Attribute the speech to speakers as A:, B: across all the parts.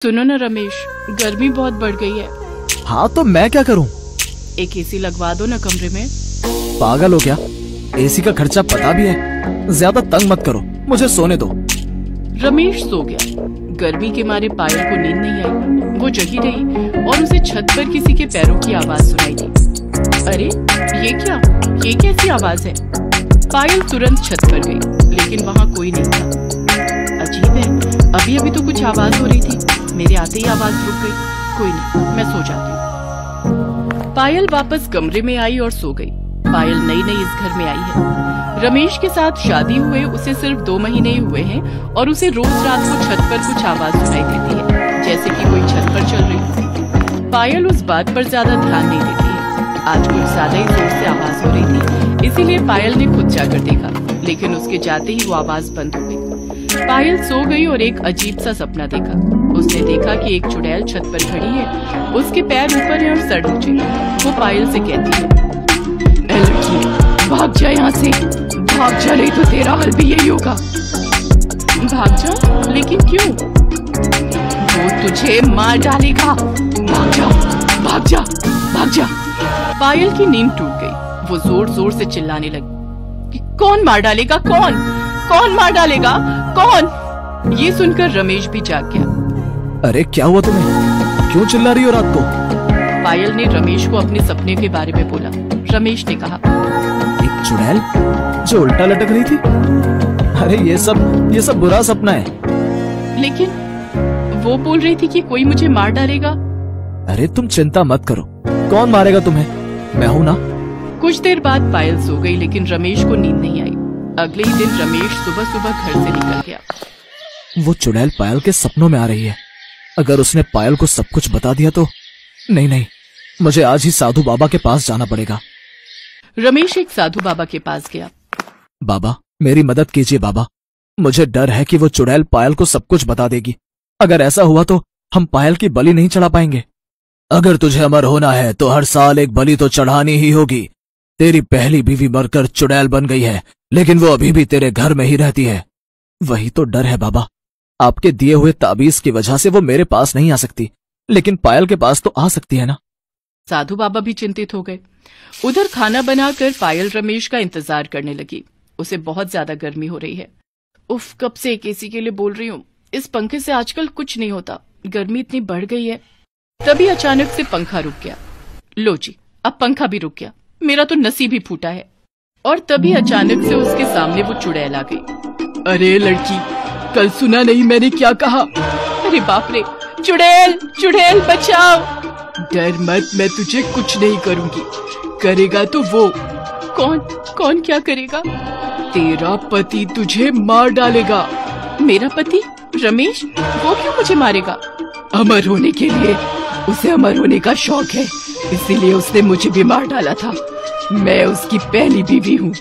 A: सुनो ना रमेश, गर्मी बहुत बढ़ गई है।
B: हाँ तो मैं क्या करूँ?
A: एक एसी लगवा दो ना कमरे में।
B: पागल हो क्या? एसी का खर्चा पता भी है। ज्यादा तंग मत करो, मुझे सोने दो।
A: रमेश सो गया। गर्मी के मारे पायल को नींद नहीं आई। वो जगी रही और उसे छत पर किसी के पैरों की आवाज सुनाई दी। अरे ये क्या? ये कैसी आवाज है? पायल तुरंत छत पर गई, लेकिन वहाँ कोई नहीं था। अजीब है, अभी अभी तो कुछ आवाज हो रही थी, मेरे आते ही आवाज रुक गई। कोई नहीं, मैं सो जाती हूँ। पायल वापस कमरे में आई और सो गई। पायल नई नई इस घर में आई है। रमेश के साथ शादी हुए उसे सिर्फ 2 महीने ही हुए हैं और उसे रोज रात को छत पर कुछ आवाज सुनाई देती है, जैसे कि कोई छत पर चल रही हो। पायल उस बात पर ज्यादा ध्यान नहीं देती है। आज कुछ ज्यादा ही जोर से आवाज हो रही थी, इसीलिए पायल ने खुद जाकर देखा, लेकिन उसके जाते ही वो आवाज बंद हो गई। पायल सो गई और एक अजीब सा सपना देखा। उसने देखा कि एक चुड़ैल छत पर खड़ी है, उसके पैर ऊपर है और सर नीचे। वो पायल से कहती है, ए लड़की, भाग जा यहाँ से, भाग जा, नहीं तो तेरा हाल भी यही होगा। भाग जा? लेकिन क्यों? वो तुझे मार डालेगा। भाग जा, भाग जा, भाग जा। पायल की नींद टूट गई। वो जोर जोर से चिल्लाने लगी कि कौन मार डालेगा? कौन मार डालेगा? कौन? ये सुनकर रमेश भी जाग गया।
B: अरे क्या हुआ तुम्हें? क्यों चिल्ला रही हो रात को?
A: पायल ने रमेश को अपने सपने के बारे में बोला। रमेश ने कहा,
B: एक चुड़ैल जो उल्टा लटक रही थी? अरे ये सब बुरा सपना है।
A: लेकिन वो बोल रही थी कि कोई मुझे मार डालेगा।
B: अरे तुम चिंता मत करो, कौन मारेगा तुम्हें? मैं हूँ ना।
A: कुछ देर बाद पायल सो गई, लेकिन रमेश को नींद नहीं आई। अगले ही दिन रमेश सुबह सुबह घर से निकल गया।
B: वो चुड़ैल पायल के सपनों में आ रही है। अगर उसने पायल को सब कुछ बता दिया तो नहीं, मुझे आज ही साधु बाबा के पास जाना पड़ेगा।
A: रमेश एक साधु बाबा के पास गया।
B: बाबा, मेरी मदद कीजिए बाबा। मुझे डर है कि वो चुड़ैल पायल को सब कुछ बता देगी। अगर ऐसा हुआ तो हम पायल की बलि नहीं चढ़ा पाएंगे। अगर तुझे अमर होना है तो हर साल एक बलि तो चढ़ानी ही होगी। तेरी पहली बीवी मरकर चुड़ैल बन गई है, लेकिन वो अभी भी तेरे घर में ही रहती है। वही तो डर है बाबा। आपके दिए हुए ताबीज की वजह से वो मेरे पास नहीं आ सकती, लेकिन पायल के पास तो आ सकती है ना।
A: साधु बाबा भी चिंतित हो गए। उधर खाना बनाकर पायल रमेश का इंतजार करने लगी। उसे बहुत ज्यादा गर्मी हो रही है। उफ, कब से एक एसी के लिए बोल रही हूँ। इस पंखे से आजकल कुछ नहीं होता, गर्मी इतनी बढ़ गई है। तभी अचानक से पंखा रुक गया। लो जी, अब पंखा भी रुक गया। मेरा तो नसीब ही फूटा है। और तभी अचानक से उसके सामने वो चुड़ैल आ गई। अरे लड़की, कल सुना नहीं मैंने क्या कहा? अरे बाप रे, चुड़ैल बचाओ। डर मत, मैं तुझे कुछ नहीं करूंगी। करेगा तो वो। कौन क्या करेगा? तेरा पति तुझे मार डालेगा। मेरा पति रमेश? वो क्यों मुझे मारेगा? अमर होने के लिए। उसे अमर होने का शौक है, इसीलिए उसने मुझे भी मार डाला था। मैं उसकी पहली बीवी हूँ।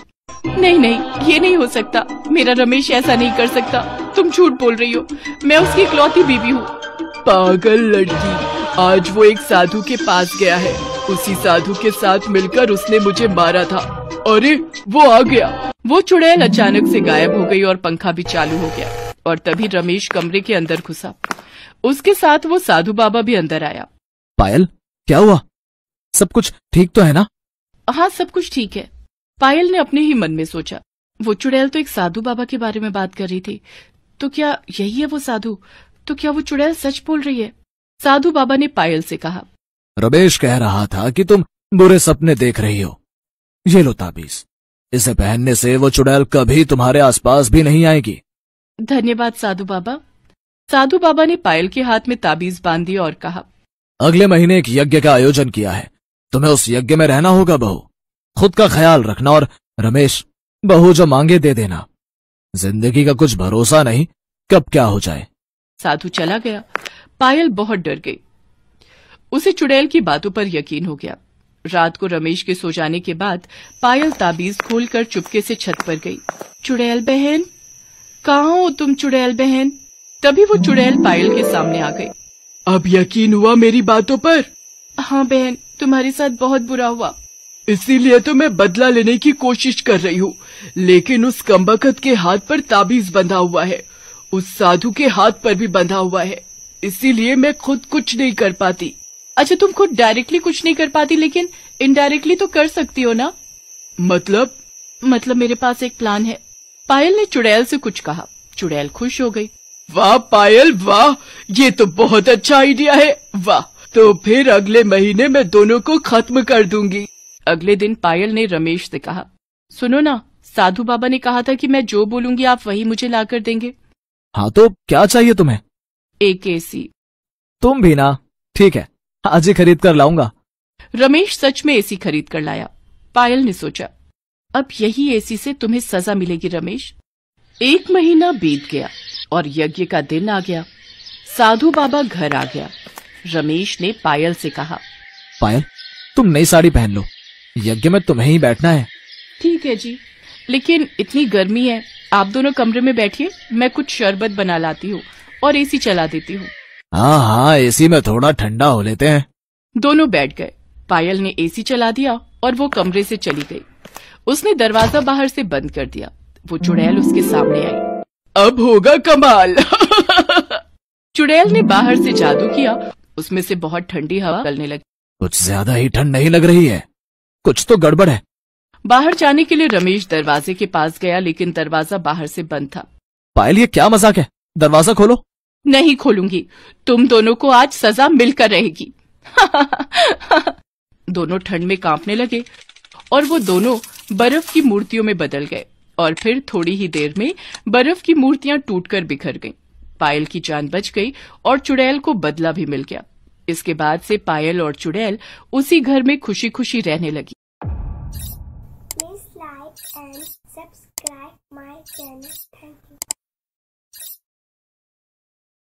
A: नहीं, ये नहीं हो सकता। मेरा रमेश ऐसा नहीं कर सकता। तुम झूठ बोल रही हो। मैं उसकी इकलौती बीवी हूँ। पागल लड़की, आज वो एक साधु के पास गया है। उसी साधु के साथ मिलकर उसने मुझे मारा था। अरे वो आ गया। वो चुड़ैल अचानक से गायब हो गई और पंखा भी चालू हो गया। और तभी रमेश कमरे के अंदर घुसा। उसके साथ वो साधु बाबा भी अंदर आया।
B: पायल, क्या हुआ? सब कुछ ठीक तो है ना?
A: हाँ, सब कुछ ठीक है। पायल ने अपने ही मन में सोचा, वो चुड़ैल तो एक साधु बाबा के बारे में बात कर रही थी, तो क्या यही है वो साधु? तो क्या वो चुड़ैल सच बोल रही है? साधु बाबा ने पायल से कहा,
B: रमेश कह रहा था कि तुम बुरे सपने देख रही हो। ये लो ताबीज, इसे पहनने से वो चुड़ैल कभी तुम्हारे आसपास भी नहीं आएगी।
A: धन्यवाद साधु बाबा। साधु बाबा ने पायल के हाथ में ताबीज बांध दी और कहा,
B: अगले महीने एक यज्ञ का आयोजन किया है, तुम्हें उस यज्ञ में रहना होगा बहू। खुद का ख्याल रखना और रमेश, बहू जो मांगे दे देना। जिंदगी का कुछ भरोसा नहीं, कब क्या हो जाए।
A: साधु चला गया। पायल बहुत डर गई। उसे चुड़ैल की बातों पर यकीन हो गया। रात को रमेश के सो जाने के बाद पायल ताबीज खोलकर चुपके से छत पर गई। चुड़ैल बहन, कहाँ हो तुम चुड़ैल बहन? तभी वो चुड़ैल पायल के सामने आ गई। अब यकीन हुआ मेरी बातों पर? हाँ बहन, तुम्हारे साथ बहुत बुरा हुआ, इसीलिए तो मैं बदला लेने की कोशिश कर रही हूँ। लेकिन उस कमबख्त के हाथ पर ताबीज बंधा हुआ है, उस साधु के हाथ पर भी बंधा हुआ है। इसी लिए मैं खुद कुछ नहीं कर पाती। अच्छा, तुम खुद डायरेक्टली कुछ नहीं कर पाती, लेकिन इनडायरेक्टली तो कर सकती हो ना। मतलब मेरे पास एक प्लान है। पायल ने चुड़ैल से कुछ कहा। चुड़ैल खुश हो गई। वाह पायल वाह, ये तो बहुत अच्छा आइडिया है। वाह, तो फिर अगले महीने मैं दोनों को खत्म कर दूंगी। अगले दिन पायल ने रमेश से कहा, सुनो ना, साधु बाबा ने कहा था कि मैं जो बोलूंगी आप वही मुझे ला कर देंगे।
B: हाँ तो क्या चाहिए तुम्हें?
A: एक एसी।
B: तुम भी ना? ठीक है, आज ही खरीद कर लाऊंगा।
A: रमेश सच में एसी खरीद कर लाया। पायल ने सोचा, अब यही एसी से तुम्हें सजा मिलेगी रमेश। 1 महीना बीत गया और यज्ञ का दिन आ गया। साधु बाबा घर आ गया। रमेश ने पायल से कहा,
B: पायल, तुम नई साड़ी पहन लो, यज्ञ में तुम्हें ही बैठना है।
A: ठीक है जी, लेकिन इतनी गर्मी है, आप दोनों कमरे में बैठिए, मैं कुछ शरबत बना लाती हूँ और एसी चला देती हूँ।
B: हाँ हाँ, एसी में थोड़ा ठंडा हो लेते हैं।
A: दोनों बैठ गए। पायल ने एसी चला दिया और वो कमरे से चली गई। उसने दरवाजा बाहर से बंद कर दिया। वो चुड़ैल उसके सामने आई। अब होगा कमाल। चुड़ैल ने बाहर से जादू किया, उसमें से बहुत ठंडी हवा निकलने लगी।
B: कुछ ज्यादा ही ठंड नहीं लग रही है, कुछ तो गड़बड़ है।
A: बाहर जाने के लिए रमेश दरवाजे के पास गया, लेकिन दरवाजा बाहर से बंद था।
B: पायल, ये क्या मजाक है? दरवाजा खोलो।
A: नहीं खोलूंगी, तुम दोनों को आज सजा मिलकर रहेगी। दोनों ठंड में कांपने लगे और वो दोनों बर्फ की मूर्तियों में बदल गए और फिर थोड़ी ही देर में बर्फ की मूर्तियां टूटकर बिखर गईं। पायल की जान बच गई और चुड़ैल को बदला भी मिल गया। इसके बाद से पायल और चुड़ैल उसी घर में खुशी खुशी रहने लगी।
C: Please like and subscribe my channel. Thank you.